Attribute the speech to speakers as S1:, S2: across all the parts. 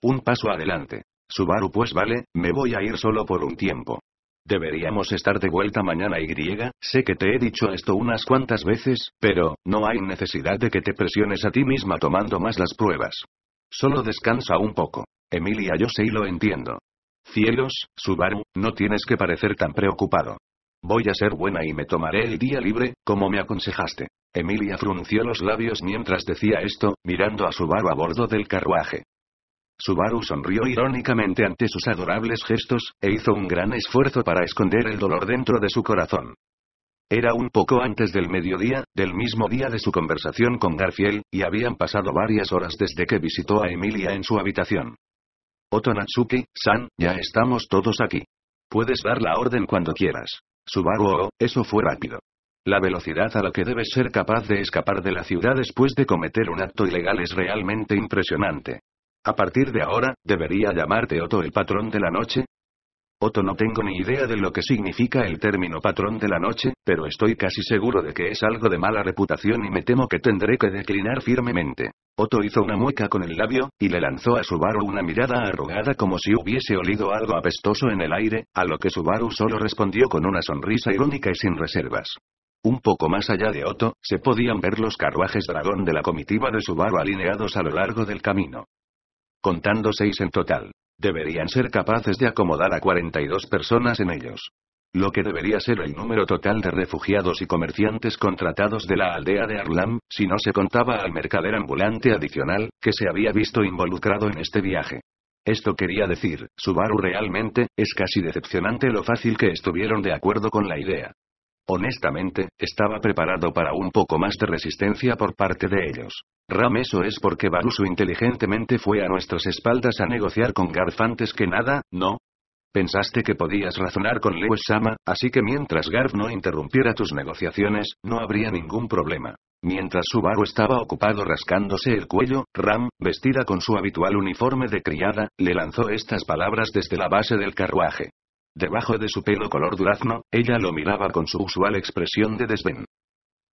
S1: Un paso adelante. Subaru, pues vale, me voy a ir solo por un tiempo. Deberíamos estar de vuelta mañana y. Sé que te he dicho esto unas cuantas veces, pero, no hay necesidad de que te presiones a ti misma tomando más las pruebas. Solo descansa un poco. Emilia, yo sé y lo entiendo. Cielos, Subaru, no tienes que parecer tan preocupado. Voy a ser buena y me tomaré el día libre, como me aconsejaste. Emilia frunció los labios mientras decía esto, mirando a Subaru a bordo del carruaje. Subaru sonrió irónicamente ante sus adorables gestos, e hizo un gran esfuerzo para esconder el dolor dentro de su corazón. Era un poco antes del mediodía, del mismo día de su conversación con Garfield, y habían pasado varias horas desde que visitó a Emilia en su habitación. Oto Natsuki-san, ya estamos todos aquí. Puedes dar la orden cuando quieras. Subaru, eso fue rápido. La velocidad a la que debes ser capaz de escapar de la ciudad después de cometer un acto ilegal es realmente impresionante. A partir de ahora, ¿debería llamarte Oto el patrón de la noche? Oto, no tengo ni idea de lo que significa el término patrón de la noche, pero estoy casi seguro de que es algo de mala reputación y me temo que tendré que declinar firmemente. Oto hizo una mueca con el labio, y le lanzó a Subaru una mirada arrugada como si hubiese olido algo apestoso en el aire, a lo que Subaru solo respondió con una sonrisa irónica y sin reservas. Un poco más allá de Oto, se podían ver los carruajes dragón de la comitiva de Subaru alineados a lo largo del camino. Contando 6 en total. Deberían ser capaces de acomodar a 42 personas en ellos. Lo que debería ser el número total de refugiados y comerciantes contratados de la aldea de Arlam, si no se contaba al mercader ambulante adicional, que se había visto involucrado en este viaje. Esto quería decir, Subaru, realmente, es casi decepcionante lo fácil que estuvieron de acuerdo con la idea. Honestamente, estaba preparado para un poco más de resistencia por parte de ellos. Ram, eso es porque Barusu inteligentemente fue a nuestras espaldas a negociar con Garf antes que nada, ¿no? Pensaste que podías razonar con Lewis-sama, así que mientras Garf no interrumpiera tus negociaciones, no habría ningún problema. Mientras Subaru estaba ocupado rascándose el cuello, Ram, vestida con su habitual uniforme de criada, le lanzó estas palabras desde la base del carruaje. Debajo de su pelo color durazno, ella lo miraba con su usual expresión de desdén.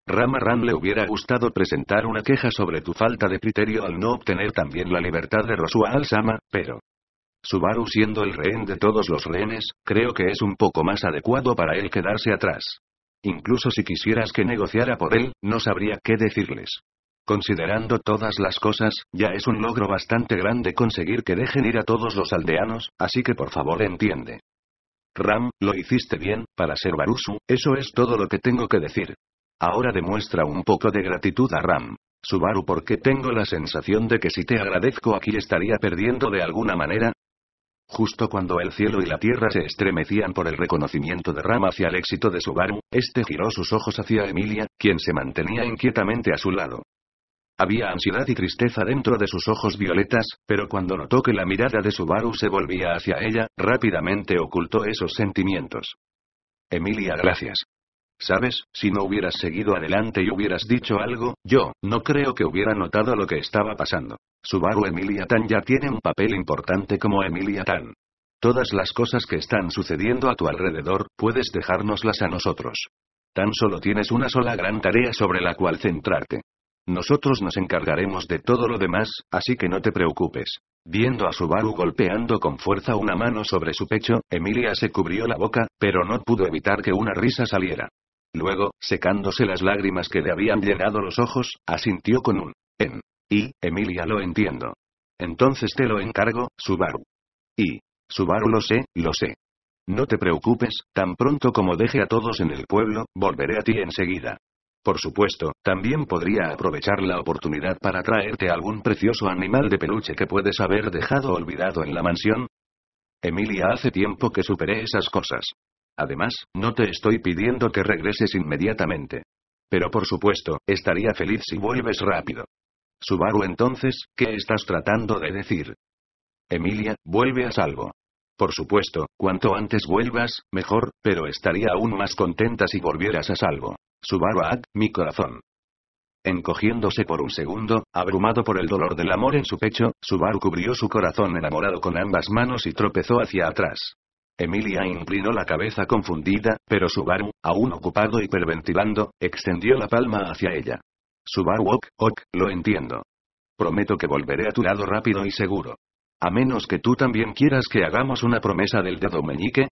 S1: A Ram le hubiera gustado presentar una queja sobre tu falta de criterio al no obtener también la libertad de Rosua al-sama, pero... Subaru, siendo el rehén de todos los rehenes, creo que es un poco más adecuado para él quedarse atrás. Incluso si quisieras que negociara por él, no sabría qué decirles. Considerando todas las cosas, ya es un logro bastante grande conseguir que dejen ir a todos los aldeanos, así que por favor entiende. Ram, lo hiciste bien, para ser Barusu, eso es todo lo que tengo que decir. Ahora demuestra un poco de gratitud a Ram. Subaru, porque tengo la sensación de que si te agradezco aquí estaría perdiendo de alguna manera. Justo cuando el cielo y la tierra se estremecían por el reconocimiento de Ram hacia el éxito de Subaru, este giró sus ojos hacia Emilia, quien se mantenía inquietamente a su lado. Había ansiedad y tristeza dentro de sus ojos violetas, pero cuando notó que la mirada de Subaru se volvía hacia ella, rápidamente ocultó esos sentimientos. Emilia, gracias. Sabes, si no hubieras seguido adelante y hubieras dicho algo, yo no creo que hubiera notado lo que estaba pasando. Subaru, Emilia Tan ya tiene un papel importante como Emilia Tan. Todas las cosas que están sucediendo a tu alrededor, puedes dejárnoslas a nosotros. Tan solo tienes una sola gran tarea sobre la cual centrarte. Nosotros nos encargaremos de todo lo demás, así que no te preocupes. Viendo a Subaru golpeando con fuerza una mano sobre su pecho, Emilia se cubrió la boca, pero no pudo evitar que una risa saliera. Luego, secándose las lágrimas que le habían llenado los ojos, asintió con un y, Emilia, lo entiendo. Entonces te lo encargo, Subaru. Y, Subaru, lo sé, lo sé. No te preocupes, tan pronto como deje a todos en el pueblo, volveré a ti enseguida. Por supuesto, también podría aprovechar la oportunidad para traerte algún precioso animal de peluche que puedes haber dejado olvidado en la mansión. Emilia, hace tiempo que superé esas cosas. Además, no te estoy pidiendo que regreses inmediatamente. Pero por supuesto, estaría feliz si vuelves rápido. Subaru, entonces, ¿qué estás tratando de decir? Emilia, vuelve a salvo. Por supuesto, cuanto antes vuelvas, mejor, pero estaría aún más contenta si volvieras a salvo. Subaru, mi corazón. Encogiéndose por un segundo, abrumado por el dolor del amor en su pecho, Subaru cubrió su corazón enamorado con ambas manos y tropezó hacia atrás. Emilia inclinó la cabeza confundida, pero Subaru, aún ocupado hiperventilando, extendió la palma hacia ella. Subaru, ok, lo entiendo. Prometo que volveré a tu lado rápido y seguro. A menos que tú también quieras que hagamos una promesa del dedo meñique.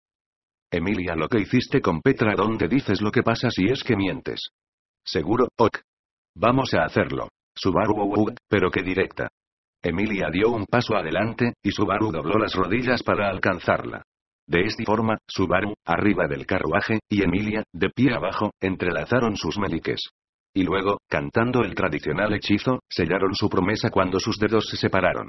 S1: Emilia, lo que hiciste con Petra, ¿dónde dices lo que pasa si es que mientes? Seguro, ok. Vamos a hacerlo. Subaru, pero qué directa. Emilia dio un paso adelante, y Subaru dobló las rodillas para alcanzarla. De esta forma, Subaru, arriba del carruaje, y Emilia, de pie abajo, entrelazaron sus meñiques. Y luego, cantando el tradicional hechizo, sellaron su promesa cuando sus dedos se separaron.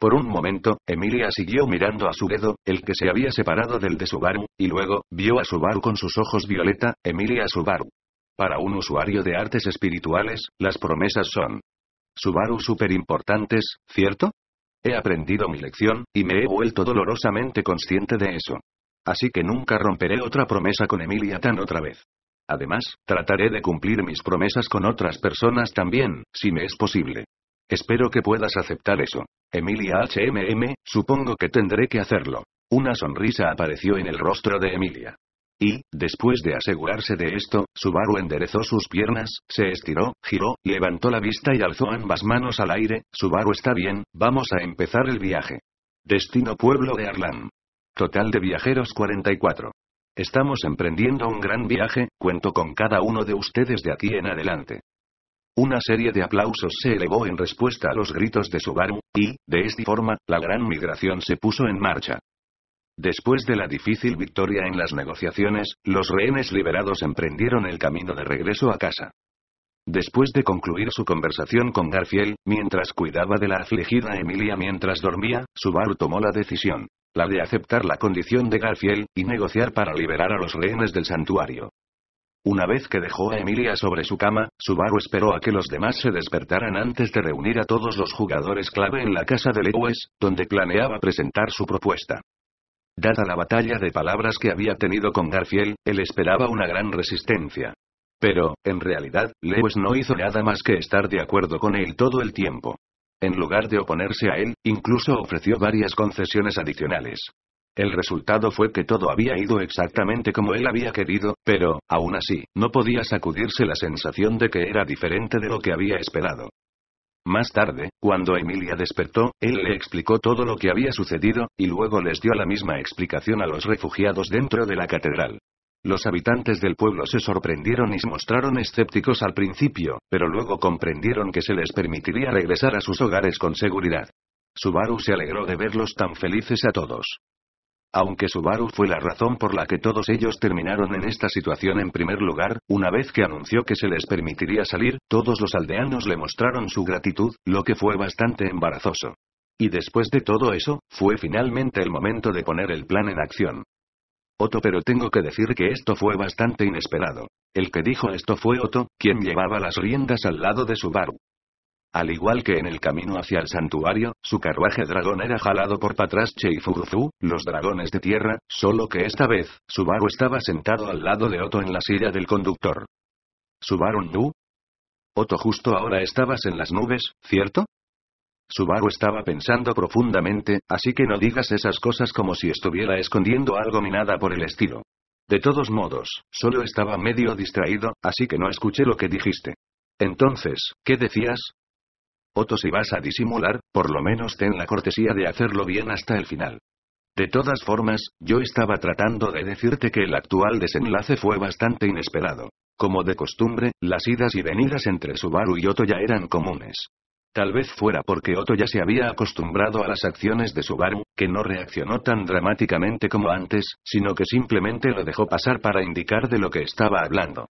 S1: Por un momento, Emilia siguió mirando a su dedo, el que se había separado del de Subaru, y luego, vio a Subaru con sus ojos violeta. Emilia Subaru. Para un usuario de artes espirituales, las promesas son Subaru súper importantes, ¿cierto? He aprendido mi lección, y me he vuelto dolorosamente consciente de eso. Así que nunca romperé otra promesa con Emilia Tan otra vez. Además, trataré de cumplir mis promesas con otras personas también, si me es posible. Espero que puedas aceptar eso. Emilia supongo que tendré que hacerlo. Una sonrisa apareció en el rostro de Emilia. Y, después de asegurarse de esto, Subaru enderezó sus piernas, se estiró, giró, levantó la vista y alzó ambas manos al aire. Subaru, está bien, vamos a empezar el viaje. Destino pueblo de Arlan. Total de viajeros 44. Estamos emprendiendo un gran viaje, cuento con cada uno de ustedes de aquí en adelante. Una serie de aplausos se elevó en respuesta a los gritos de Subaru, y, de esta forma, la gran migración se puso en marcha. Después de la difícil victoria en las negociaciones, los rehenes liberados emprendieron el camino de regreso a casa. Después de concluir su conversación con Garfield, mientras cuidaba de la afligida Emilia mientras dormía, Subaru tomó la decisión, la de aceptar la condición de Garfield, y negociar para liberar a los rehenes del santuario. Una vez que dejó a Emilia sobre su cama, Subaru esperó a que los demás se despertaran antes de reunir a todos los jugadores clave en la casa de Lewis, donde planeaba presentar su propuesta. Dada la batalla de palabras que había tenido con Garfield, él esperaba una gran resistencia. Pero, en realidad, Lewis no hizo nada más que estar de acuerdo con él todo el tiempo. En lugar de oponerse a él, incluso ofreció varias concesiones adicionales. El resultado fue que todo había ido exactamente como él había querido, pero, aún así, no podía sacudirse la sensación de que era diferente de lo que había esperado. Más tarde, cuando Emilia despertó, él le explicó todo lo que había sucedido, y luego les dio la misma explicación a los refugiados dentro de la catedral. Los habitantes del pueblo se sorprendieron y se mostraron escépticos al principio, pero luego comprendieron que se les permitiría regresar a sus hogares con seguridad. Subaru se alegró de verlos tan felices a todos. Aunque Subaru fue la razón por la que todos ellos terminaron en esta situación en primer lugar, una vez que anunció que se les permitiría salir, todos los aldeanos le mostraron su gratitud, lo que fue bastante embarazoso. Y después de todo eso, fue finalmente el momento de poner el plan en acción. Otto, pero tengo que decir que esto fue bastante inesperado. El que dijo esto fue Otto, quien llevaba las riendas al lado de Subaru. Al igual que en el camino hacia el santuario, su carruaje dragón era jalado por Patrasche y Furuzu, los dragones de tierra, solo que esta vez, Subaru estaba sentado al lado de Otto en la silla del conductor. ¿Subaru no? Otto, justo ahora estabas en las nubes, ¿cierto? Subaru estaba pensando profundamente, así que no digas esas cosas como si estuviera escondiendo algo ni nada por el estilo. De todos modos, solo estaba medio distraído, así que no escuché lo que dijiste. Entonces, ¿qué decías? Otto, si vas a disimular, por lo menos ten la cortesía de hacerlo bien hasta el final. De todas formas, yo estaba tratando de decirte que el actual desenlace fue bastante inesperado. Como de costumbre, las idas y venidas entre Subaru y Otto ya eran comunes. Tal vez fuera porque Otto ya se había acostumbrado a las acciones de Subaru, que no reaccionó tan dramáticamente como antes, sino que simplemente lo dejó pasar para indicar de lo que estaba hablando.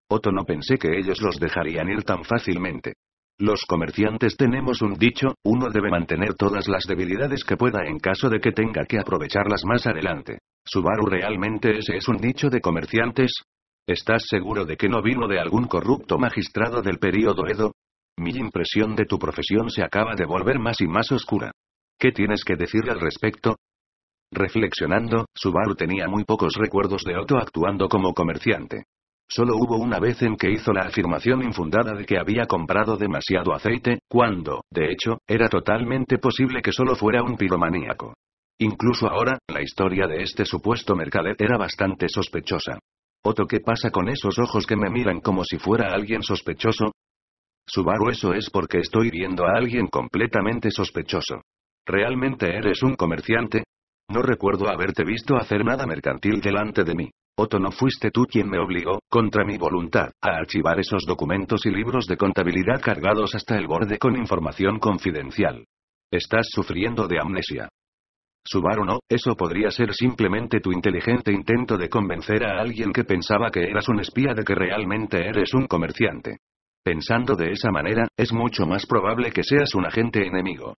S1: Otto, no pensé que ellos los dejarían ir tan fácilmente. Los comerciantes tenemos un dicho, uno debe mantener todas las debilidades que pueda en caso de que tenga que aprovecharlas más adelante. ¿Subaru, realmente ese es un dicho de comerciantes? ¿Estás seguro de que no vino de algún corrupto magistrado del período Edo? Mi impresión de tu profesión se acaba de volver más y más oscura. ¿Qué tienes que decir al respecto? Reflexionando, Subaru tenía muy pocos recuerdos de Otto actuando como comerciante. Solo hubo una vez en que hizo la afirmación infundada de que había comprado demasiado aceite, cuando, de hecho, era totalmente posible que solo fuera un piromaníaco. Incluso ahora, la historia de este supuesto mercader era bastante sospechosa. Otto, ¿qué pasa con esos ojos que me miran como si fuera alguien sospechoso? Subaru, eso es porque estoy viendo a alguien completamente sospechoso. ¿Realmente eres un comerciante? No recuerdo haberte visto hacer nada mercantil delante de mí. Otto, no fuiste tú quien me obligó, contra mi voluntad, a archivar esos documentos y libros de contabilidad cargados hasta el borde con información confidencial. Estás sufriendo de amnesia. Subaru, no, eso podría ser simplemente tu inteligente intento de convencer a alguien que pensaba que eras un espía de que realmente eres un comerciante. Pensando de esa manera, es mucho más probable que seas un agente enemigo.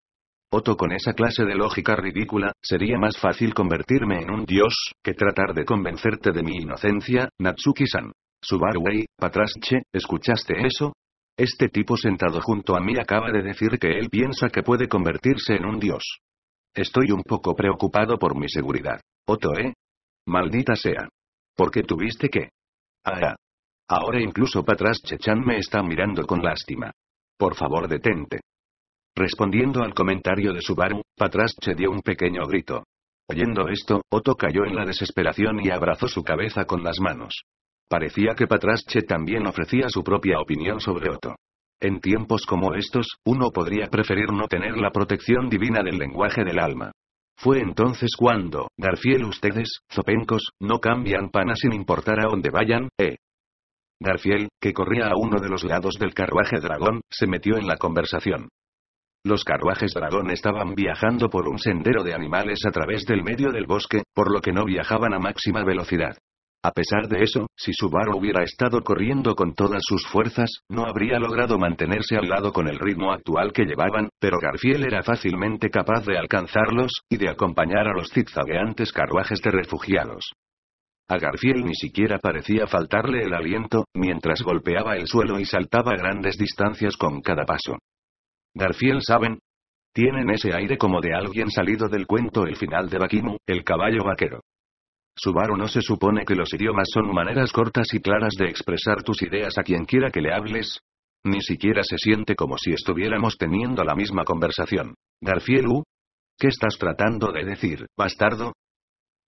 S1: Otto, con esa clase de lógica ridícula, sería más fácil convertirme en un dios, que tratar de convencerte de mi inocencia, Natsuki-san. Subaru, Patrasche, ¿escuchaste eso? Este tipo sentado junto a mí acaba de decir que él piensa que puede convertirse en un dios. Estoy un poco preocupado por mi seguridad. Otto, Maldita sea. ¿Por qué tuviste que? Ah. Ahora incluso Patrasche-chan me está mirando con lástima. Por favor, detente. Respondiendo al comentario de Subaru, Patrasche dio un pequeño grito. Oyendo esto, Otto cayó en la desesperación y abrazó su cabeza con las manos. Parecía que Patrasche también ofrecía su propia opinión sobre Otto. En tiempos como estos, uno podría preferir no tener la protección divina del lenguaje del alma. Fue entonces cuando, Garfiel, ustedes, zopencos, no cambian pana sin importar a dónde vayan, Garfiel, que corría a uno de los lados del carruaje dragón, se metió en la conversación. Los carruajes dragón estaban viajando por un sendero de animales a través del medio del bosque, por lo que no viajaban a máxima velocidad. A pesar de eso, si Subaru hubiera estado corriendo con todas sus fuerzas, no habría logrado mantenerse al lado con el ritmo actual que llevaban, pero Garfiel era fácilmente capaz de alcanzarlos, y de acompañar a los zigzagueantes carruajes de refugiados. A Garfiel ni siquiera parecía faltarle el aliento, mientras golpeaba el suelo y saltaba a grandes distancias con cada paso. Garfiel, ¿saben? Tienen ese aire como de alguien salido del cuento El final de Bakimu, el caballo vaquero. Subaru, ¿no se supone que los idiomas son maneras cortas y claras de expresar tus ideas a quien quiera que le hables? Ni siquiera se siente como si estuviéramos teniendo la misma conversación. Garfiel, ¿qué estás tratando de decir, bastardo?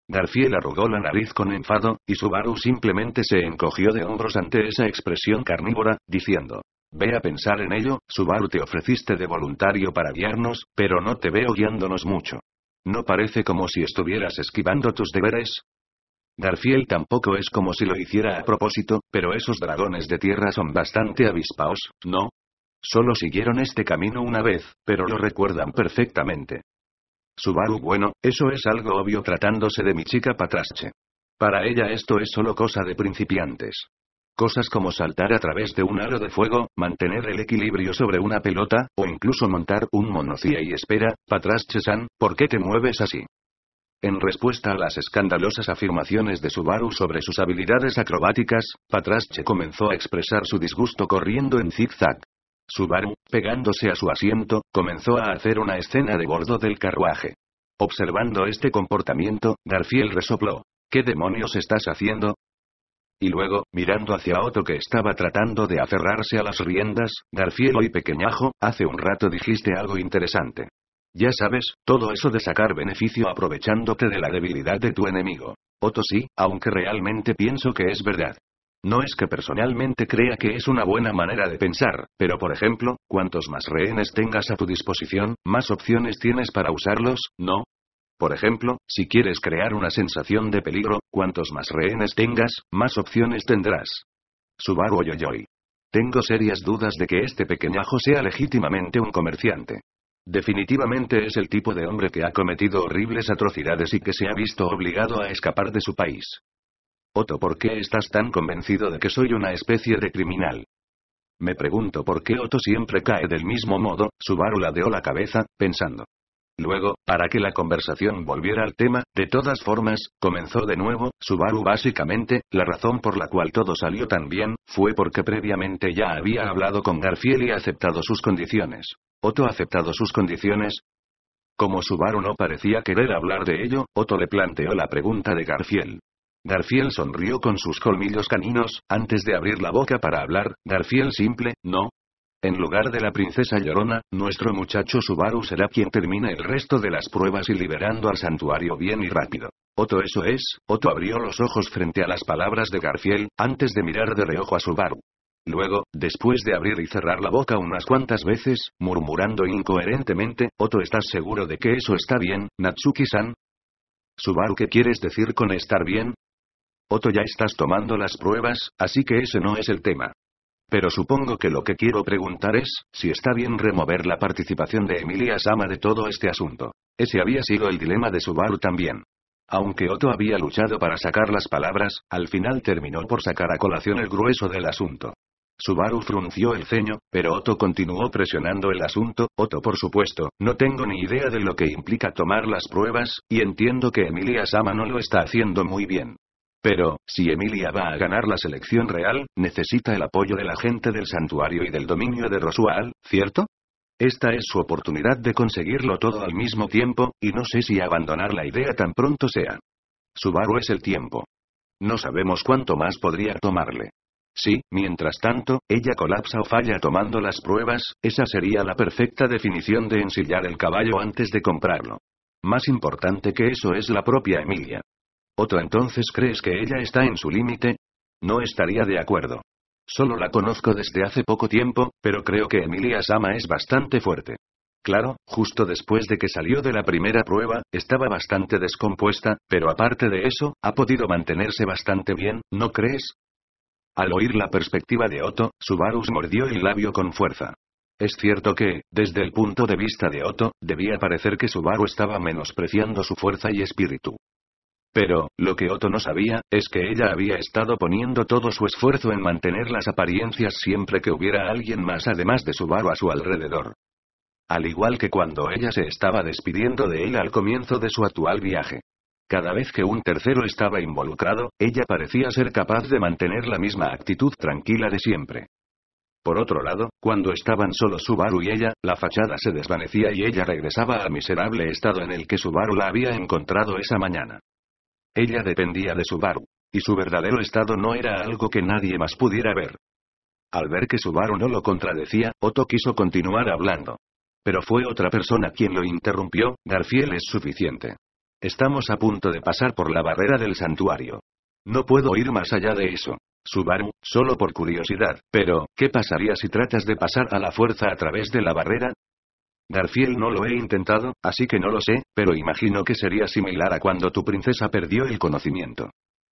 S1: Garfiel arrugó la nariz con enfado, y Subaru simplemente se encogió de hombros ante esa expresión carnívora, diciendo: Ve a pensar en ello, Subaru, te ofreciste de voluntario para guiarnos, pero no te veo guiándonos mucho. ¿No parece como si estuvieras esquivando tus deberes? Garfiel, tampoco es como si lo hiciera a propósito, pero esos dragones de tierra son bastante avispaos, ¿no? Solo siguieron este camino una vez, pero lo recuerdan perfectamente. Subaru, bueno, eso es algo obvio tratándose de mi chica Patrasche. Para ella esto es solo cosa de principiantes. Cosas como saltar a través de un aro de fuego, mantener el equilibrio sobre una pelota, o incluso montar un monocie. Y espera, Patrasche-san, ¿por qué te mueves así? En respuesta a las escandalosas afirmaciones de Subaru sobre sus habilidades acrobáticas, Patrasche comenzó a expresar su disgusto corriendo en zigzag. Subaru, pegándose a su asiento, comenzó a hacer una escena de bordo del carruaje. Observando este comportamiento, Garfiel resopló. ¿Qué demonios estás haciendo? Y luego, mirando hacia Otto, que estaba tratando de aferrarse a las riendas, Garfiel, y pequeñajo, hace un rato dijiste algo interesante. Ya sabes, todo eso de sacar beneficio aprovechándote de la debilidad de tu enemigo. Otto, sí, aunque realmente pienso que es verdad. No es que personalmente crea que es una buena manera de pensar, pero por ejemplo, cuantos más rehenes tengas a tu disposición, más opciones tienes para usarlos, ¿no? Por ejemplo, si quieres crear una sensación de peligro, cuantos más rehenes tengas, más opciones tendrás. Subaru, oyoyoy. Tengo serias dudas de que este pequeñajo sea legítimamente un comerciante. Definitivamente es el tipo de hombre que ha cometido horribles atrocidades y que se ha visto obligado a escapar de su país. Otto, ¿por qué estás tan convencido de que soy una especie de criminal? Me pregunto por qué Otto siempre cae del mismo modo. Subaru ladeó la cabeza, pensando. Luego, para que la conversación volviera al tema, de todas formas, comenzó de nuevo. Subaru, básicamente, la razón por la cual todo salió tan bien, fue porque previamente ya había hablado con Garfiel y aceptado sus condiciones. ¿Otto ha aceptado sus condiciones? Como Subaru no parecía querer hablar de ello, Otto le planteó la pregunta de Garfiel. Garfiel sonrió con sus colmillos caninos, antes de abrir la boca para hablar. Garfiel simple, ¿no? En lugar de la princesa llorona, nuestro muchacho Subaru será quien termine el resto de las pruebas y liberando al santuario bien y rápido. Otto, eso es. Otto abrió los ojos frente a las palabras de Garfiel, antes de mirar de reojo a Subaru. Luego, después de abrir y cerrar la boca unas cuantas veces, murmurando incoherentemente, Otto, ¿estás seguro de que eso está bien, Natsuki-san? Subaru, ¿qué quieres decir con estar bien? Otto, ya estás tomando las pruebas, así que ese no es el tema. Pero supongo que lo que quiero preguntar es, si está bien remover la participación de Emilia-sama de todo este asunto. Ese había sido el dilema de Subaru también. Aunque Otto había luchado para sacar las palabras, al final terminó por sacar a colación el grueso del asunto. Subaru frunció el ceño, pero Otto continuó presionando el asunto. Otto, por supuesto, no tengo ni idea de lo que implica tomar las pruebas, y entiendo que Emilia-sama no lo está haciendo muy bien. Pero, si Emilia va a ganar la selección real, necesita el apoyo de la gente del santuario y del dominio de Rosual, ¿cierto? Esta es su oportunidad de conseguirlo todo al mismo tiempo, y no sé si abandonar la idea tan pronto sea. Subaru, es el tiempo. No sabemos cuánto más podría tomarle. Si, mientras tanto, ella colapsa o falla tomando las pruebas, esa sería la perfecta definición de ensillar el caballo antes de comprarlo. Más importante que eso es la propia Emilia. Otto, ¿entonces crees que ella está en su límite? No estaría de acuerdo. Solo la conozco desde hace poco tiempo, pero creo que Emilia-sama es bastante fuerte. Claro, justo después de que salió de la primera prueba, estaba bastante descompuesta, pero aparte de eso, ha podido mantenerse bastante bien, ¿no crees? Al oír la perspectiva de Otto, Subaru mordió el labio con fuerza. Es cierto que, desde el punto de vista de Otto, debía parecer que Subaru estaba menospreciando su fuerza y espíritu. Pero, lo que Otto no sabía, es que ella había estado poniendo todo su esfuerzo en mantener las apariencias siempre que hubiera alguien más además de Subaru a su alrededor. Al igual que cuando ella se estaba despidiendo de él al comienzo de su actual viaje. Cada vez que un tercero estaba involucrado, ella parecía ser capaz de mantener la misma actitud tranquila de siempre. Por otro lado, cuando estaban solo Subaru y ella, la fachada se desvanecía y ella regresaba al miserable estado en el que Subaru la había encontrado esa mañana. Ella dependía de Subaru, y su verdadero estado no era algo que nadie más pudiera ver. Al ver que Subaru no lo contradecía, Otto quiso continuar hablando. Pero fue otra persona quien lo interrumpió. Garfield, es suficiente. Estamos a punto de pasar por la barrera del santuario. No puedo ir más allá de eso. Subaru, solo por curiosidad, pero, ¿qué pasaría si tratas de pasar a la fuerza a través de la barrera? Garfield, no lo he intentado, así que no lo sé, pero imagino que sería similar a cuando tu princesa perdió el conocimiento.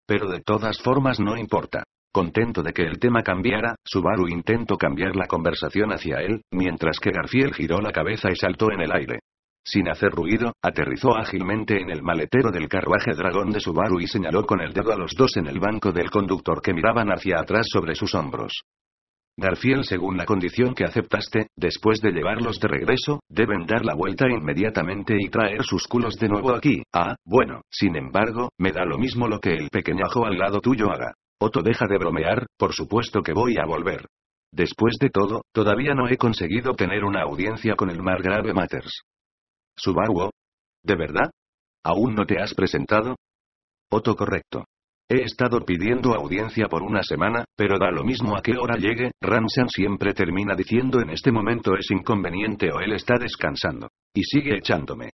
S1: Pero de todas formas no importa. Contento de que el tema cambiara, Subaru intentó cambiar la conversación hacia él, mientras que Garfield giró la cabeza y saltó en el aire. Sin hacer ruido, aterrizó ágilmente en el maletero del carruaje dragón de Subaru y señaló con el dedo a los dos en el banco del conductor que miraban hacia atrás sobre sus hombros. Garfield, según la condición que aceptaste, después de llevarlos de regreso, deben dar la vuelta inmediatamente y traer sus culos de nuevo aquí. Ah, bueno, sin embargo, me da lo mismo lo que el pequeñajo al lado tuyo haga. Otto, deja de bromear, por supuesto que voy a volver. Después de todo, todavía no he conseguido tener una audiencia con el Margrave Matters. Subaru, ¿de verdad? ¿Aún no te has presentado? Otto, correcto. He estado pidiendo audiencia por una semana, pero da lo mismo a qué hora llegue. Ramsan siempre termina diciendo en este momento es inconveniente o él está descansando. Y sigue echándome.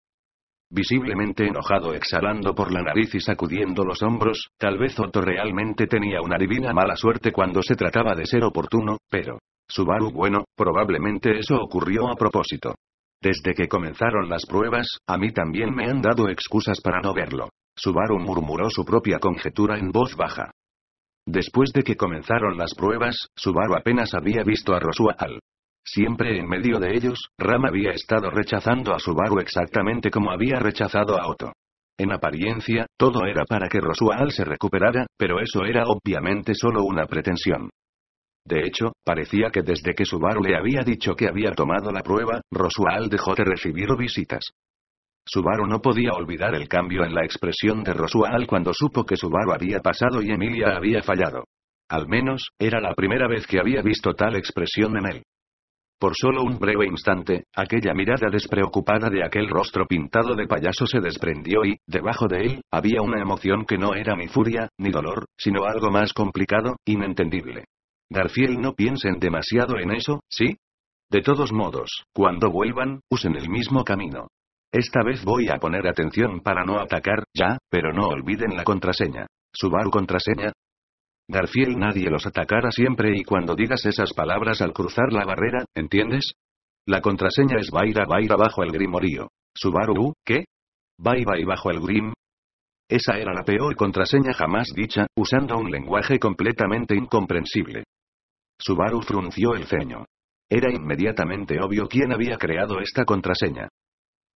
S1: Visiblemente enojado, exhalando por la nariz y sacudiendo los hombros, tal vez Otto realmente tenía una divina mala suerte cuando se trataba de ser oportuno, pero... Subaru, bueno, probablemente eso ocurrió a propósito. Desde que comenzaron las pruebas, a mí también me han dado excusas para no verlo. Subaru murmuró su propia conjetura en voz baja. Después de que comenzaron las pruebas, Subaru apenas había visto a Rosual. Siempre en medio de ellos, Ram había estado rechazando a Subaru exactamente como había rechazado a Otto. En apariencia, todo era para que Rosual se recuperara, pero eso era obviamente solo una pretensión. De hecho, parecía que desde que Subaru le había dicho que había tomado la prueba, Rosual dejó de recibir visitas. Subaru no podía olvidar el cambio en la expresión de Rosual cuando supo que Subaru había pasado y Emilia había fallado. Al menos, era la primera vez que había visto tal expresión en él. Por solo un breve instante, aquella mirada despreocupada de aquel rostro pintado de payaso se desprendió y, debajo de él, había una emoción que no era ni furia, ni dolor, sino algo más complicado, inentendible. Garfield, no piensen demasiado en eso, ¿sí? De todos modos, cuando vuelvan, usen el mismo camino. Esta vez voy a poner atención para no atacar, ya, pero no olviden la contraseña. Subaru, ¿contraseña? Garfield, nadie los atacará siempre y cuando digas esas palabras al cruzar la barrera, ¿entiendes? La contraseña es Baira Baira bajo el grimorío. Subaru, ¿qué? Bye bye bajo el grim. Esa era la peor contraseña jamás dicha, usando un lenguaje completamente incomprensible. Subaru frunció el ceño. Era inmediatamente obvio quién había creado esta contraseña.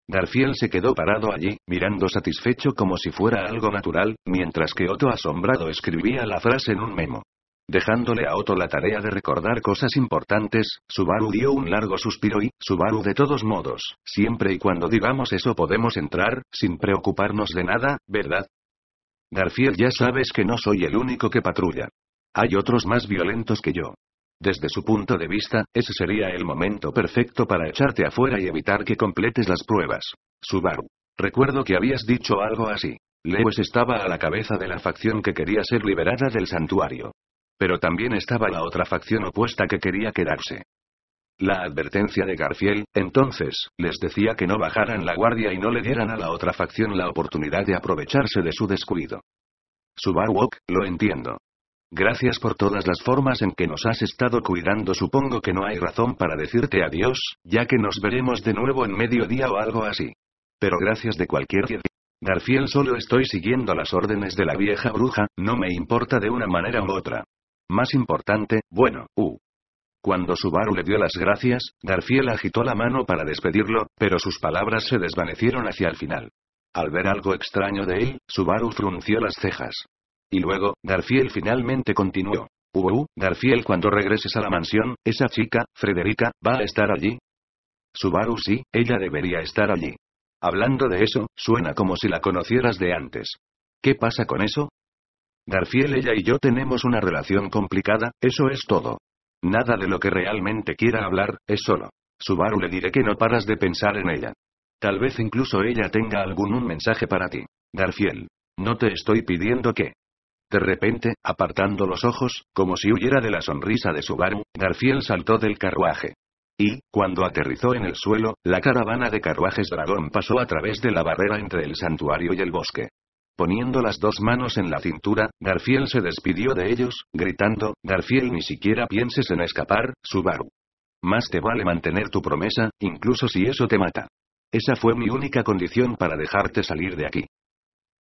S1: Garfield se quedó parado allí, mirando satisfecho como si fuera algo natural, mientras que Otto asombrado escribía la frase en un memo. Dejándole a Otto la tarea de recordar cosas importantes, Subaru dio un largo suspiro y, Subaru, de todos modos, siempre y cuando digamos eso podemos entrar, sin preocuparnos de nada, ¿verdad? Garfield, ya sabes que no soy el único que patrulla. Hay otros más violentos que yo. Desde su punto de vista, ese sería el momento perfecto para echarte afuera y evitar que completes las pruebas. Subaru. Recuerdo que habías dicho algo así. Lewis estaba a la cabeza de la facción que quería ser liberada del santuario. Pero también estaba la otra facción opuesta que quería quedarse. La advertencia de Garfield, entonces, les decía que no bajaran la guardia y no le dieran a la otra facción la oportunidad de aprovecharse de su descuido. Subaru, lo entiendo. Gracias por todas las formas en que nos has estado cuidando. Supongo que no hay razón para decirte adiós, ya que nos veremos de nuevo en mediodía o algo así. Pero gracias de cualquier manera. Garfield, solo estoy siguiendo las órdenes de la vieja bruja, no me importa de una manera u otra. Más importante, bueno, Cuando Subaru le dio las gracias, Garfield agitó la mano para despedirlo, pero sus palabras se desvanecieron hacia el final. Al ver algo extraño de él, Subaru frunció las cejas. Y luego, Garfield finalmente continuó. Garfield, cuando regreses a la mansión, esa chica, Frederica, ¿va a estar allí? Subaru, sí, ella debería estar allí. Hablando de eso, suena como si la conocieras de antes. ¿Qué pasa con eso? Garfield, ella y yo tenemos una relación complicada, eso es todo. Nada de lo que realmente quiera hablar, es solo. Subaru, le diré que no paras de pensar en ella. Tal vez incluso ella tenga un mensaje para ti. Garfield. No te estoy pidiendo que... De repente, apartando los ojos, como si huyera de la sonrisa de Subaru, Garfield saltó del carruaje. Y, cuando aterrizó en el suelo, la caravana de carruajes dragón pasó a través de la barrera entre el santuario y el bosque. Poniendo las dos manos en la cintura, Garfield se despidió de ellos, gritando, Garfield, ni siquiera pienses en escapar, Subaru. Más te vale mantener tu promesa, incluso si eso te mata. Esa fue mi única condición para dejarte salir de aquí.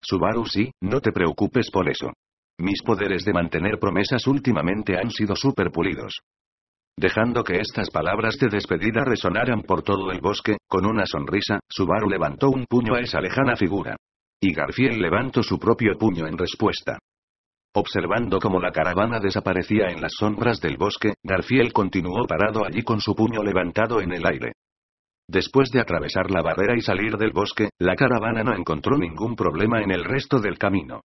S1: Subaru, sí, no te preocupes por eso. Mis poderes de mantener promesas últimamente han sido súper pulidos. Dejando que estas palabras de despedida resonaran por todo el bosque, con una sonrisa, Subaru levantó un puño a esa lejana figura. Y Garfield levantó su propio puño en respuesta. Observando cómo la caravana desaparecía en las sombras del bosque, Garfield continuó parado allí con su puño levantado en el aire. Después de atravesar la barrera y salir del bosque, la caravana no encontró ningún problema en el resto del camino.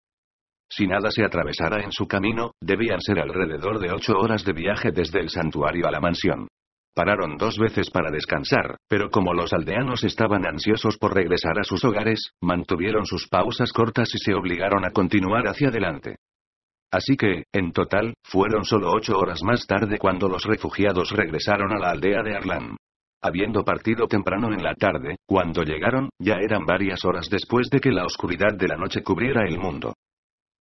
S1: Si nada se atravesara en su camino, debían ser alrededor de 8 horas de viaje desde el santuario a la mansión. Pararon 2 veces para descansar, pero como los aldeanos estaban ansiosos por regresar a sus hogares, mantuvieron sus pausas cortas y se obligaron a continuar hacia adelante. Así que, en total, fueron solo 8 horas más tarde cuando los refugiados regresaron a la aldea de Arlan. Habiendo partido temprano en la tarde, cuando llegaron, ya eran varias horas después de que la oscuridad de la noche cubriera el mundo.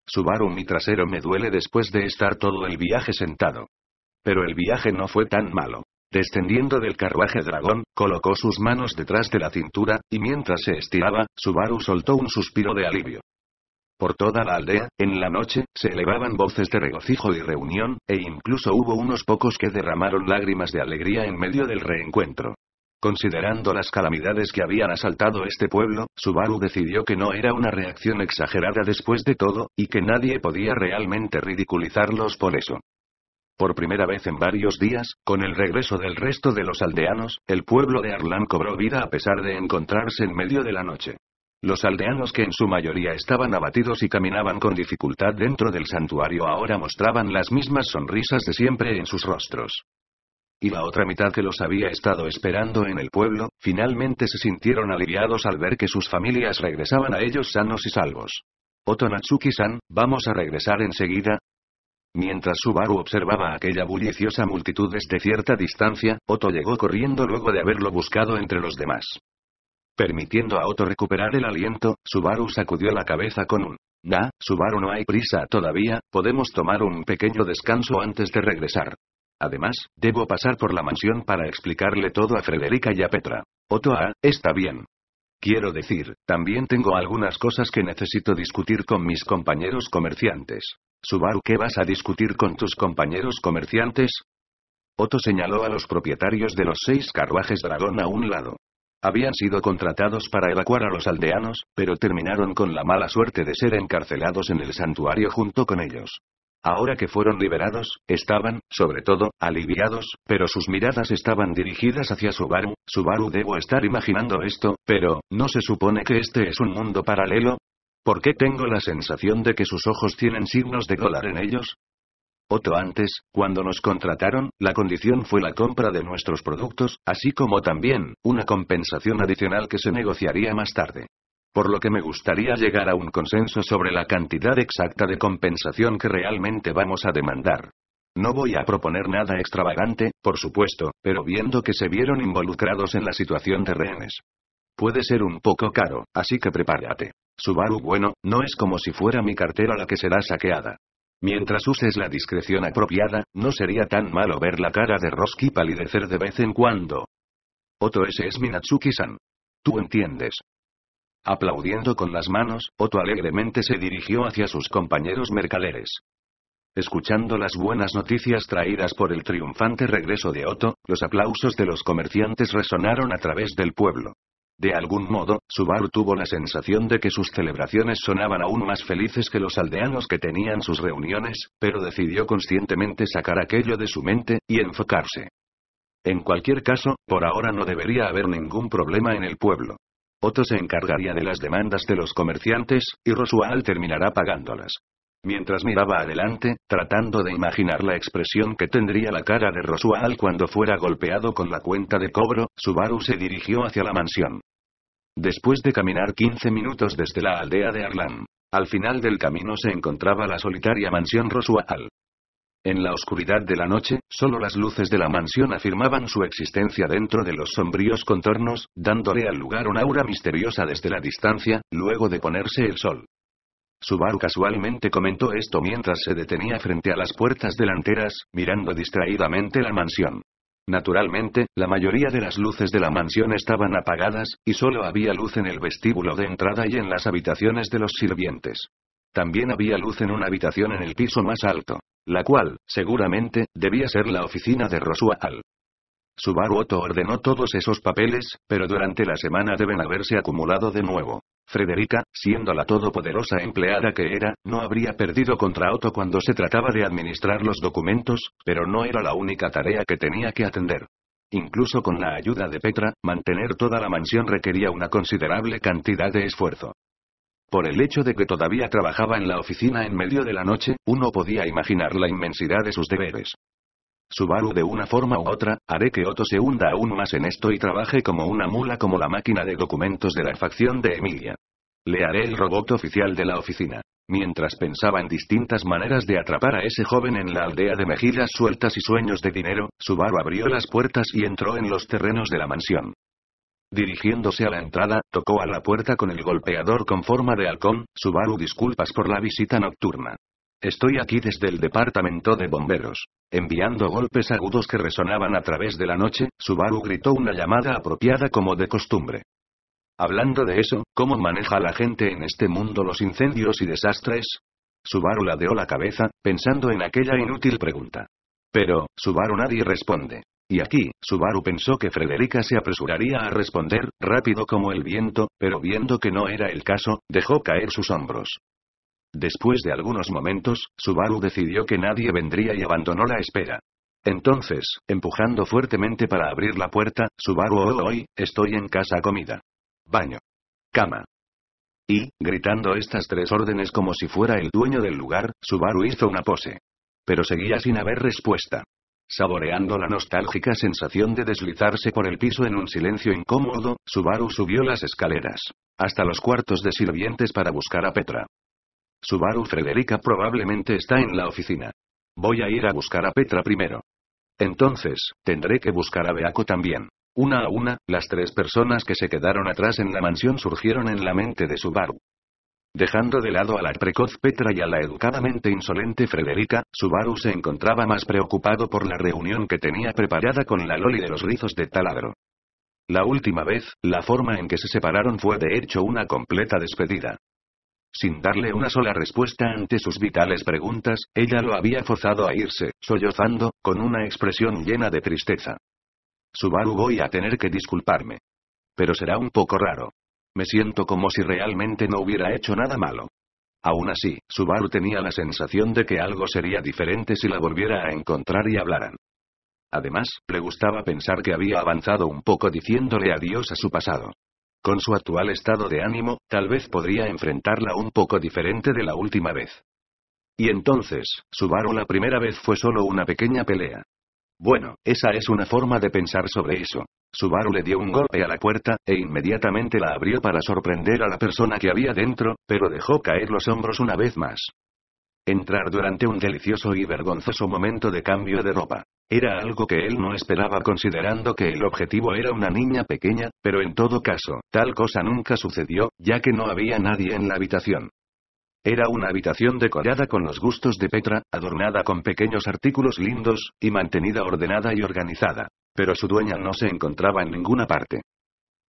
S1: Subaru, mi trasero me duele después de estar todo el viaje sentado. Pero el viaje no fue tan malo. Descendiendo del carruaje dragón, colocó sus manos detrás de la cintura, y mientras se estiraba, Subaru soltó un suspiro de alivio. Por toda la aldea, en la noche, se elevaban voces de regocijo y reunión, e incluso hubo unos pocos que derramaron lágrimas de alegría en medio del reencuentro. Considerando las calamidades que habían asaltado este pueblo, Subaru decidió que no era una reacción exagerada después de todo, y que nadie podía realmente ridiculizarlos por eso. Por primera vez en varios días, con el regreso del resto de los aldeanos, el pueblo de Arlan cobró vida a pesar de encontrarse en medio de la noche. Los aldeanos, que en su mayoría estaban abatidos y caminaban con dificultad dentro del santuario, ahora mostraban las mismas sonrisas de siempre en sus rostros. Y la otra mitad, que los había estado esperando en el pueblo, finalmente se sintieron aliviados al ver que sus familias regresaban a ellos sanos y salvos. Otto Natsuki-san, ¿vamos a regresar enseguida? Mientras Subaru observaba aquella bulliciosa multitud desde cierta distancia, Otto llegó corriendo luego de haberlo buscado entre los demás. Permitiendo a Otto recuperar el aliento, Subaru sacudió la cabeza con un Subaru, no hay prisa todavía, podemos tomar un pequeño descanso antes de regresar. Además, debo pasar por la mansión para explicarle todo a Frederica y a Petra. Otto, está bien. Quiero decir, también tengo algunas cosas que necesito discutir con mis compañeros comerciantes. Subaru, ¿qué vas a discutir con tus compañeros comerciantes? Otto señaló a los propietarios de los 6 carruajes dragón a un lado. Habían sido contratados para evacuar a los aldeanos, pero terminaron con la mala suerte de ser encarcelados en el santuario junto con ellos. Ahora que fueron liberados, estaban, sobre todo, aliviados, pero sus miradas estaban dirigidas hacia Subaru. Subaru, debo estar imaginando esto, pero, ¿no se supone que este es un mundo paralelo? ¿Por qué tengo la sensación de que sus ojos tienen signos de dólar en ellos? Otto, antes, cuando nos contrataron, la condición fue la compra de nuestros productos, así como también, una compensación adicional que se negociaría más tarde. Por lo que me gustaría llegar a un consenso sobre la cantidad exacta de compensación que realmente vamos a demandar. No voy a proponer nada extravagante, por supuesto, pero viendo que se vieron involucrados en la situación de rehenes. Puede ser un poco caro, así que prepárate. Subaru, bueno, no es como si fuera mi cartera la que será saqueada. Mientras uses la discreción apropiada, no sería tan malo ver la cara de Roski palidecer de vez en cuando. Otto, ese es Minatsuki-san. Tú entiendes. Aplaudiendo con las manos, Otto alegremente se dirigió hacia sus compañeros mercaderes. Escuchando las buenas noticias traídas por el triunfante regreso de Otto, los aplausos de los comerciantes resonaron a través del pueblo. De algún modo, Subaru tuvo la sensación de que sus celebraciones sonaban aún más felices que los aldeanos que tenían sus reuniones, pero decidió conscientemente sacar aquello de su mente, y enfocarse. En cualquier caso, por ahora no debería haber ningún problema en el pueblo. Otto se encargaría de las demandas de los comerciantes, y Rosual terminará pagándolas. Mientras miraba adelante, tratando de imaginar la expresión que tendría la cara de Rosual cuando fuera golpeado con la cuenta de cobro, Subaru se dirigió hacia la mansión. Después de caminar 15 minutos desde la aldea de Arlan, al final del camino se encontraba la solitaria mansión Rosual. En la oscuridad de la noche, solo las luces de la mansión afirmaban su existencia dentro de los sombríos contornos, dándole al lugar un aura misteriosa desde la distancia, luego de ponerse el sol. Subaru casualmente comentó esto mientras se detenía frente a las puertas delanteras, mirando distraídamente la mansión. Naturalmente, la mayoría de las luces de la mansión estaban apagadas, y solo había luz en el vestíbulo de entrada y en las habitaciones de los sirvientes. También había luz en una habitación en el piso más alto, la cual, seguramente, debía ser la oficina de Rosual. Subaru Otto ordenó todos esos papeles, pero durante la semana deben haberse acumulado de nuevo. Frederica, siendo la todopoderosa empleada que era, no habría perdido contra Otto cuando se trataba de administrar los documentos, pero no era la única tarea que tenía que atender. Incluso con la ayuda de Petra, mantener toda la mansión requería una considerable cantidad de esfuerzo. Por el hecho de que todavía trabajaba en la oficina en medio de la noche, uno podía imaginar la inmensidad de sus deberes. Subaru, de una forma u otra, haré que Otto se hunda aún más en esto y trabaje como una mula como la máquina de documentos de la facción de Emilia. Le haré el robot oficial de la oficina. Mientras pensaba en distintas maneras de atrapar a ese joven en la aldea de mejillas sueltas y sueños de dinero, Subaru abrió las puertas y entró en los terrenos de la mansión. Dirigiéndose a la entrada, tocó a la puerta con el golpeador con forma de halcón. Subaru, disculpas por la visita nocturna. Estoy aquí desde el departamento de bomberos. Enviando golpes agudos que resonaban a través de la noche, Subaru gritó una llamada apropiada como de costumbre. Hablando de eso, ¿cómo maneja la gente en este mundo los incendios y desastres? Subaru ladeó la cabeza, pensando en aquella inútil pregunta. Pero, Subaru, nadie responde. Y aquí, Subaru pensó que Frederica se apresuraría a responder, rápido como el viento, pero viendo que no era el caso, dejó caer sus hombros. Después de algunos momentos, Subaru decidió que nadie vendría y abandonó la espera. Entonces, empujando fuertemente para abrir la puerta, Subaru, hoy, estoy en casa, comida. Baño. Cama. Y, gritando estas 3 órdenes como si fuera el dueño del lugar, Subaru hizo una pose. Pero seguía sin haber respuesta. Saboreando la nostálgica sensación de deslizarse por el piso en un silencio incómodo, Subaru subió las escaleras, hasta los cuartos de sirvientes para buscar a Petra. Subaru, Frederica probablemente está en la oficina. Voy a ir a buscar a Petra primero. Entonces, tendré que buscar a Beako también. Una a una, las 3 personas que se quedaron atrás en la mansión surgieron en la mente de Subaru. Dejando de lado a la precoz Petra y a la educadamente insolente Frederica, Subaru se encontraba más preocupado por la reunión que tenía preparada con la Loli de los rizos de taladro. La última vez, la forma en que se separaron fue de hecho una completa despedida. Sin darle una sola respuesta ante sus vitales preguntas, ella lo había forzado a irse, sollozando, con una expresión llena de tristeza. Subaru, voy a tener que disculparme. Pero será un poco raro. Me siento como si realmente no hubiera hecho nada malo. Aún así, Subaru tenía la sensación de que algo sería diferente si la volviera a encontrar y hablaran. Además, le gustaba pensar que había avanzado un poco diciéndole adiós a su pasado. Con su actual estado de ánimo, tal vez podría enfrentarla un poco diferente de la última vez. Y entonces, Subaru, la primera vez fue solo una pequeña pelea. Bueno, esa es una forma de pensar sobre eso. Subaru le dio un golpe a la puerta, e inmediatamente la abrió para sorprender a la persona que había dentro, pero dejó caer los hombros una vez más. Entrar durante un delicioso y vergonzoso momento de cambio de ropa. Era algo que él no esperaba considerando que el objetivo era una niña pequeña, pero en todo caso, tal cosa nunca sucedió, ya que no había nadie en la habitación. Era una habitación decorada con los gustos de Petra, adornada con pequeños artículos lindos, y mantenida ordenada y organizada. Pero su dueña no se encontraba en ninguna parte.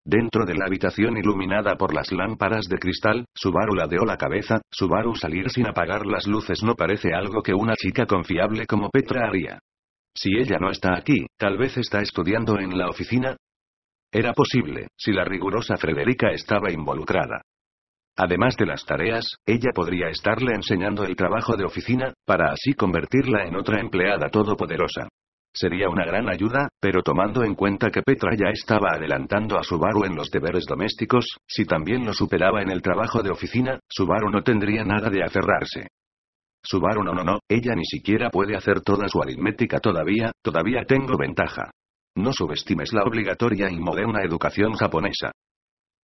S1: Dentro de la habitación iluminada por las lámparas de cristal, Subaru ladeó la cabeza. Subaru, salir sin apagar las luces no parece algo que una chica confiable como Petra haría. Si ella no está aquí, tal vez está estudiando en la oficina. Era posible, si la rigurosa Frederica estaba involucrada. Además de las tareas, ella podría estarle enseñando el trabajo de oficina, para así convertirla en otra empleada todopoderosa. Sería una gran ayuda, pero tomando en cuenta que Petra ya estaba adelantando a Subaru en los deberes domésticos, si también lo superaba en el trabajo de oficina, Subaru no tendría nada de aferrarse. Subaru, no, ella ni siquiera puede hacer toda su aritmética todavía tengo ventaja. No subestimes la obligatoria y moderna educación japonesa.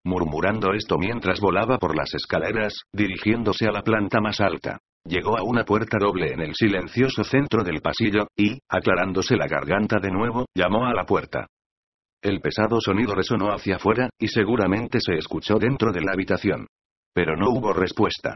S1: Murmurando esto mientras volaba por las escaleras, dirigiéndose a la planta más alta. Llegó a una puerta doble en el silencioso centro del pasillo, y, aclarándose la garganta de nuevo, llamó a la puerta. El pesado sonido resonó hacia afuera, y seguramente se escuchó dentro de la habitación. Pero no hubo respuesta.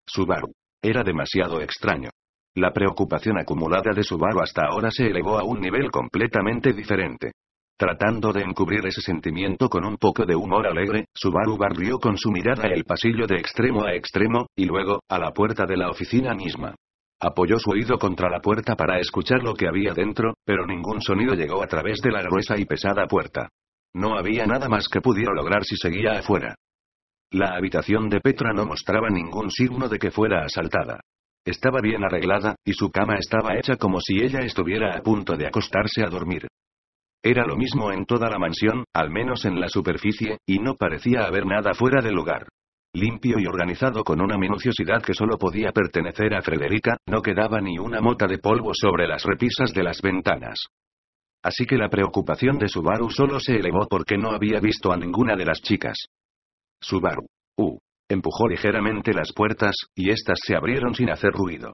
S1: Subaru. Era demasiado extraño. La preocupación acumulada de Subaru hasta ahora se elevó a un nivel completamente diferente. Tratando de encubrir ese sentimiento con un poco de humor alegre, Subaru barrió con su mirada el pasillo de extremo a extremo, y luego, a la puerta de la oficina misma. Apoyó su oído contra la puerta para escuchar lo que había dentro, pero ningún sonido llegó a través de la gruesa y pesada puerta. No había nada más que pudiera lograr si seguía afuera. La habitación de Petra no mostraba ningún signo de que fuera asaltada. Estaba bien arreglada, y su cama estaba hecha como si ella estuviera a punto de acostarse a dormir. Era lo mismo en toda la mansión, al menos en la superficie, y no parecía haber nada fuera de lugar. Limpio y organizado con una minuciosidad que solo podía pertenecer a Frederica, no quedaba ni una mota de polvo sobre las repisas de las ventanas. Así que la preocupación de Subaru solo se elevó porque no había visto a ninguna de las chicas. Subaru. Empujó ligeramente las puertas, y éstas se abrieron sin hacer ruido.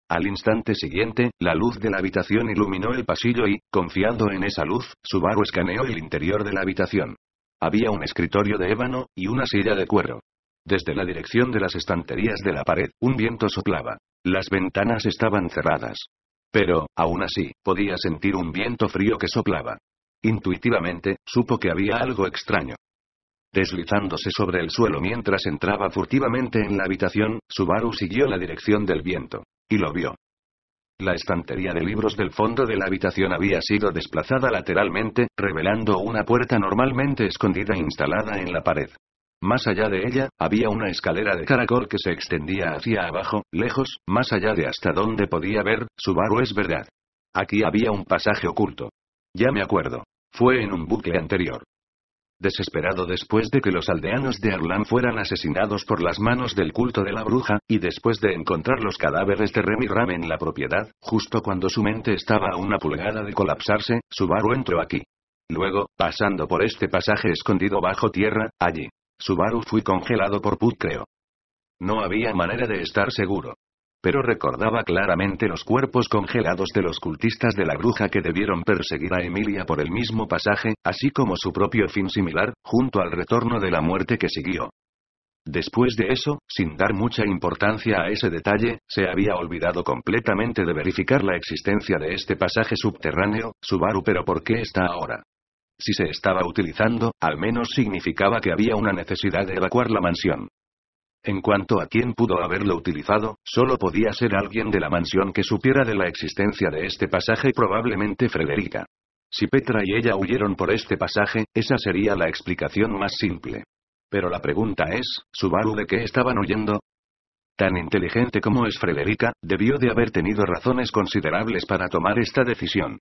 S1: Al instante siguiente, la luz de la habitación iluminó el pasillo y, confiando en esa luz, Subaru escaneó el interior de la habitación. Había un escritorio de ébano, y una silla de cuero. Desde la dirección de las estanterías de la pared, un viento soplaba. Las ventanas estaban cerradas. Pero, aún así, podía sentir un viento frío que soplaba. Intuitivamente, supo que había algo extraño. Deslizándose sobre el suelo mientras entraba furtivamente en la habitación, Subaru siguió la dirección del viento. Y lo vio. La estantería de libros del fondo de la habitación había sido desplazada lateralmente, revelando una puerta normalmente escondida instalada en la pared. Más allá de ella, había una escalera de caracol que se extendía hacia abajo, lejos, más allá de hasta donde podía ver. Subaru, es verdad. Aquí había un pasaje oculto. Ya me acuerdo. Fue en un bucle anterior. Desesperado después de que los aldeanos de Arlan fueran asesinados por las manos del culto de la bruja, y después de encontrar los cadáveres de Rem y Ram en la propiedad, justo cuando su mente estaba a una pulgada de colapsarse, Subaru entró aquí. Luego, pasando por este pasaje escondido bajo tierra, allí. Subaru fue congelado por putreo. No había manera de estar seguro. Pero recordaba claramente los cuerpos congelados de los cultistas de la bruja que debieron perseguir a Emilia por el mismo pasaje, así como su propio fin similar, junto al retorno de la muerte que siguió. Después de eso, sin dar mucha importancia a ese detalle, se había olvidado completamente de verificar la existencia de este pasaje subterráneo, Subaru, pero ¿por qué está ahora? Si se estaba utilizando, al menos significaba que había una necesidad de evacuar la mansión. En cuanto a quién pudo haberlo utilizado, solo podía ser alguien de la mansión que supiera de la existencia de este pasaje y probablemente Frederica. Si Petra y ella huyeron por este pasaje, esa sería la explicación más simple. Pero la pregunta es, ¿Subaru de qué estaban huyendo? Tan inteligente como es Frederica, debió de haber tenido razones considerables para tomar esta decisión.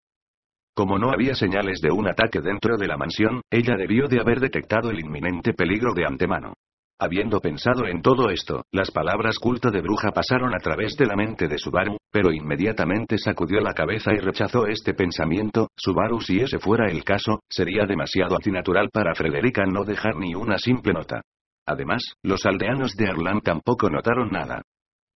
S1: Como no había señales de un ataque dentro de la mansión, ella debió de haber detectado el inminente peligro de antemano. Habiendo pensado en todo esto, las palabras culto de bruja pasaron a través de la mente de Subaru, pero inmediatamente sacudió la cabeza y rechazó este pensamiento. Subaru, si ese fuera el caso, sería demasiado antinatural para Frederica no dejar ni una simple nota. Además, los aldeanos de Arlan tampoco notaron nada.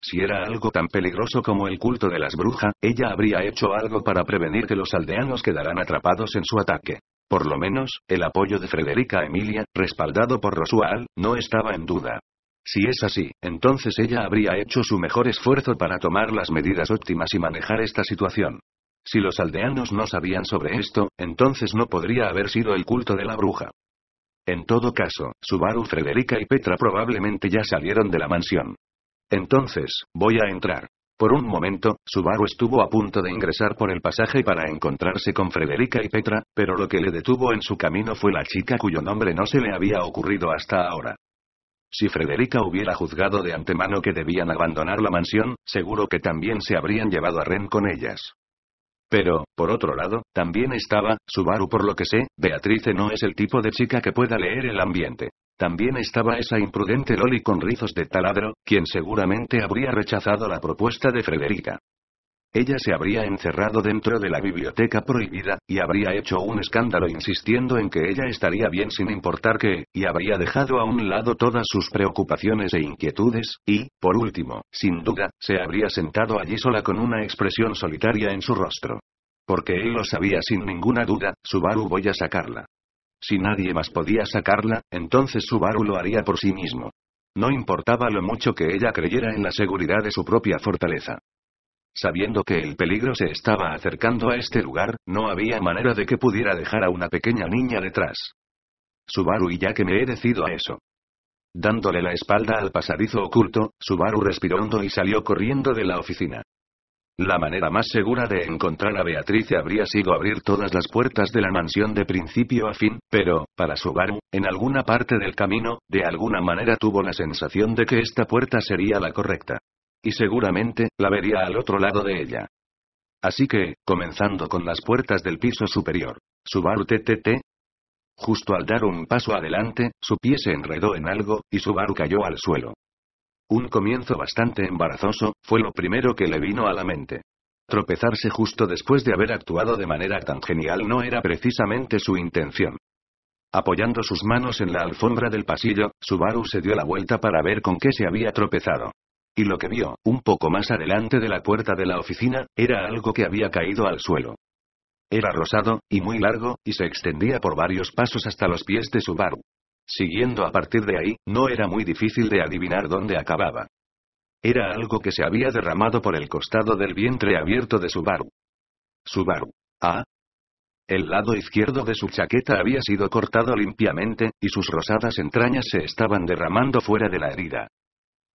S1: Si era algo tan peligroso como el culto de las brujas, ella habría hecho algo para prevenir que los aldeanos quedaran atrapados en su ataque. Por lo menos, el apoyo de Frederica Emilia, respaldado por Rosual, no estaba en duda. Si es así, entonces ella habría hecho su mejor esfuerzo para tomar las medidas óptimas y manejar esta situación. Si los aldeanos no sabían sobre esto, entonces no podría haber sido el culto de la bruja. En todo caso, Subaru, Frederica y Petra probablemente ya salieron de la mansión. Entonces, voy a entrar. Por un momento, Subaru estuvo a punto de ingresar por el pasaje para encontrarse con Frederica y Petra, pero lo que le detuvo en su camino fue la chica cuyo nombre no se le había ocurrido hasta ahora. Si Frederica hubiera juzgado de antemano que debían abandonar la mansión, seguro que también se habrían llevado a Ren con ellas. Pero, por otro lado, también estaba, Subaru, por lo que sé, Beatrice no es el tipo de chica que pueda leer el ambiente. También estaba esa imprudente Loli con rizos de taladro, quien seguramente habría rechazado la propuesta de Frederica. Ella se habría encerrado dentro de la biblioteca prohibida, y habría hecho un escándalo insistiendo en que ella estaría bien sin importar qué, y habría dejado a un lado todas sus preocupaciones e inquietudes, y, por último, sin duda, se habría sentado allí sola con una expresión solitaria en su rostro. Porque él lo sabía sin ninguna duda, Subaru, voy a sacarla. Si nadie más podía sacarla, entonces Subaru lo haría por sí mismo. No importaba lo mucho que ella creyera en la seguridad de su propia fortaleza. Sabiendo que el peligro se estaba acercando a este lugar, no había manera de que pudiera dejar a una pequeña niña detrás. Subaru, y ya que me he decidido a eso. Dándole la espalda al pasadizo oculto, Subaru respiró hondo y salió corriendo de la oficina. La manera más segura de encontrar a Beatrice habría sido abrir todas las puertas de la mansión de principio a fin, pero, para Subaru, en alguna parte del camino, de alguna manera tuvo la sensación de que esta puerta sería la correcta. Y seguramente, la vería al otro lado de ella. Así que, comenzando con las puertas del piso superior. Subaru TTT. Justo al dar un paso adelante, su pie se enredó en algo, y Subaru cayó al suelo. Un comienzo bastante embarazoso, fue lo primero que le vino a la mente. Tropezarse justo después de haber actuado de manera tan genial no era precisamente su intención. Apoyando sus manos en la alfombra del pasillo, Subaru se dio la vuelta para ver con qué se había tropezado. Y lo que vio, un poco más adelante de la puerta de la oficina, era algo que había caído al suelo. Era rosado, y muy largo, y se extendía por varios pasos hasta los pies de Subaru. Siguiendo a partir de ahí, no era muy difícil de adivinar dónde acababa. Era algo que se había derramado por el costado del vientre abierto de Subaru. Subaru. Ah. El lado izquierdo de su chaqueta había sido cortado limpiamente, y sus rosadas entrañas se estaban derramando fuera de la herida.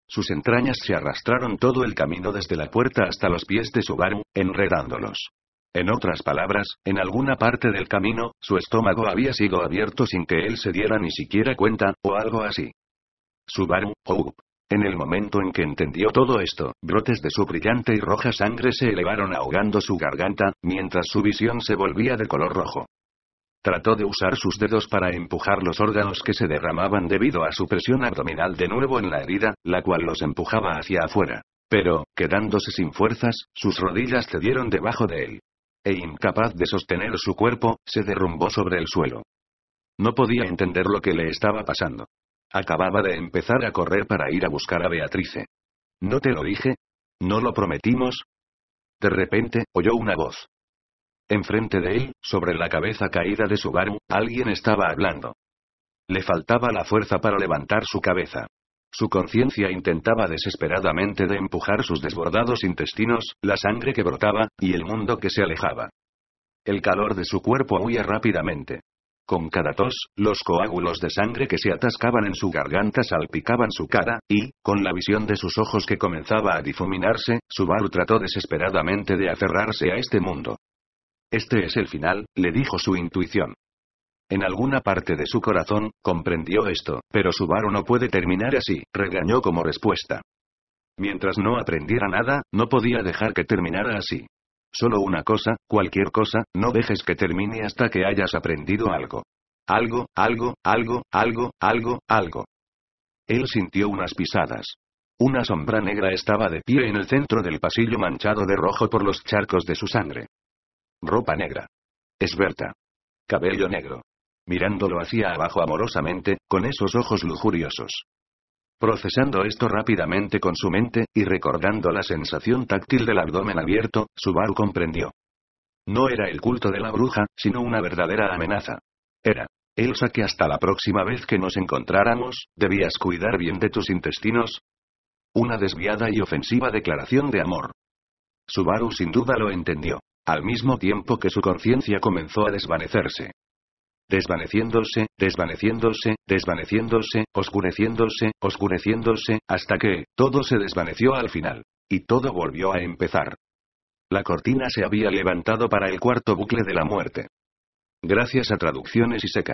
S1: Sus entrañas se arrastraron todo el camino desde la puerta hasta los pies de Subaru, enredándolos. En otras palabras, en alguna parte del camino, su estómago había sido abierto sin que él se diera ni siquiera cuenta, o algo así. Subaru, oh. En el momento en que entendió todo esto, brotes de su brillante y roja sangre se elevaron ahogando su garganta, mientras su visión se volvía de color rojo. Trató de usar sus dedos para empujar los órganos que se derramaban debido a su presión abdominal de nuevo en la herida, la cual los empujaba hacia afuera. Pero, quedándose sin fuerzas, sus rodillas cedieron debajo de él. E incapaz de sostener su cuerpo, se derrumbó sobre el suelo. No podía entender lo que le estaba pasando. Acababa de empezar a correr para ir a buscar a Beatrice. ¿No te lo dije? ¿No lo prometimos? De repente, oyó una voz. Enfrente de él, sobre la cabeza caída de Subaru, alguien estaba hablando. Le faltaba la fuerza para levantar su cabeza. Su conciencia intentaba desesperadamente de empujar sus desbordados intestinos, la sangre que brotaba, y el mundo que se alejaba. El calor de su cuerpo huía rápidamente. Con cada tos, los coágulos de sangre que se atascaban en su garganta salpicaban su cara, y, con la visión de sus ojos que comenzaba a difuminarse, Subaru trató desesperadamente de aferrarse a este mundo. Este es el final, le dijo su intuición. En alguna parte de su corazón, comprendió esto, pero Subaru no puede terminar así, regañó como respuesta. Mientras no aprendiera nada, no podía dejar que terminara así. Solo una cosa, cualquier cosa, no dejes que termine hasta que hayas aprendido algo. Algo. Él sintió unas pisadas. Una sombra negra estaba de pie en el centro del pasillo manchado de rojo por los charcos de su sangre. Ropa negra. Es Berta. Cabello negro. Mirándolo hacia abajo amorosamente, con esos ojos lujuriosos. Procesando esto rápidamente con su mente, y recordando la sensación táctil del abdomen abierto, Subaru comprendió. No era el culto de la bruja, sino una verdadera amenaza. Era. Elsa, que hasta la próxima vez que nos encontráramos, debías cuidar bien de tus intestinos. Una desviada y ofensiva declaración de amor. Subaru sin duda lo entendió, al mismo tiempo que su conciencia comenzó a desvanecerse. Desvaneciéndose, oscureciéndose, hasta que, todo se desvaneció al final. Y todo volvió a empezar. La cortina se había levantado para el cuarto bucle de la muerte. Gracias a Traducciones y Seca.